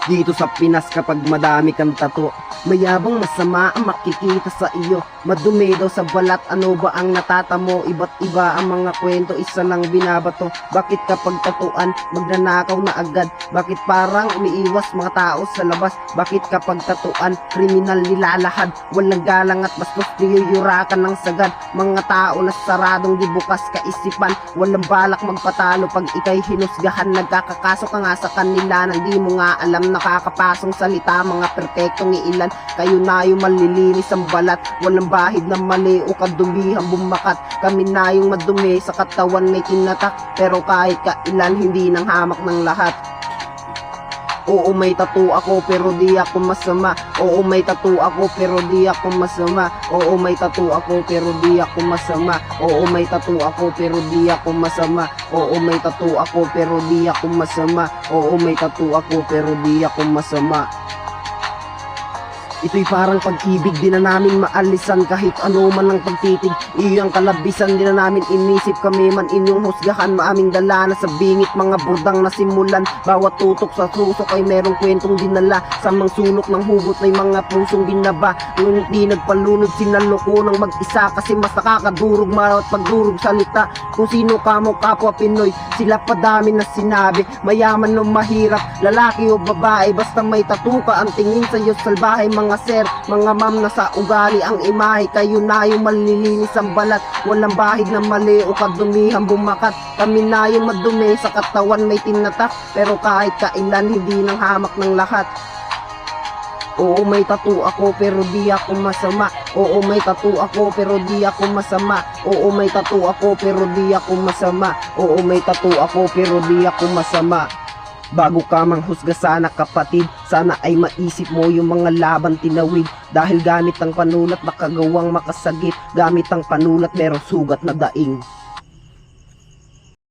Dito sa Pinas kapag madami kang tato, mayabang masama ang makikita sa iyo. Madumi daw sa balat, ano ba ang natatamo? Iba't iba ang mga kwento, isa lang binabato. Bakit kapag tatuan, magnanakaw na agad? Bakit parang umiiwas mga tao sa labas? Bakit kapag tatuan, kriminal nilalahad? Walang galang at bastos, niyuyurakan ng sagad. Mga tao na saradong di bukas kaisipan, walang balak magpatalo pag ikay hinusgahan. Nagkakakaso ka nga sa kanila nang di mo nga alam. Nakakapasong salita, mga perpektong iilan. Kayo na yung malilinis ang balat, walang bahid na mali o kadumihang bumakat. Kami na yung madumi sa katawan may tinatak, pero kahit kailan hindi nang hamak ng lahat. Oo, may tattoo ako pero di ako masama. Oo, may tattoo ako pero di ako masama. Oo, may tattoo ako pero di ako masama. Oo, may tattoo ako pero di ako masama. Oo, may tattoo ako pero di ako masama. Oo, may tattoo ako pero di ako masama. Ito'y parang pag-ibig, di na namin maalisan kahit ano man ang pagtitig. Iyong kalabisan, di na namin inisip kami man inyong husgahan. Maaming dala na sa bingit, mga burdang nasimulan. Bawat tutok sa susok ay merong kwentong dinala. Sa mga sulok ng hugot may mga pusong binaba. Ngunit di nagpalunod, sinaloko ng mag-isa. Kasi mas nakakadurog mawat pagdurog salita. Kung sino ka mo kapwa Pinoy, sila pa dami na sinabi. Mayaman o mahirap, lalaki o babae, basta may tattoo ka, ang tingin sa'yo salbahay. Mga sir, mga ma'am, na sa ugali ang imahe. Kayo na yung malilinis ang balat, walang bahid na mali o kadumihang bumakat. Kami na yung madumi sa katawan may tinatak, pero kahit kailan hindi nang hamak ng lahat. Oo, may tattoo ako pero di ako masama. Oo, may tattoo ako pero di ako masama. Oo, may tattoo ako pero di ako masama. Oo, may tattoo ako pero di ako masama. Bago ka manghusga sana kapatid, sana ay maisip mo yung mga laban tinawid. Dahil gamit ang panulat makagawang makasagip. Gamit ang panulat merong sugat na daing.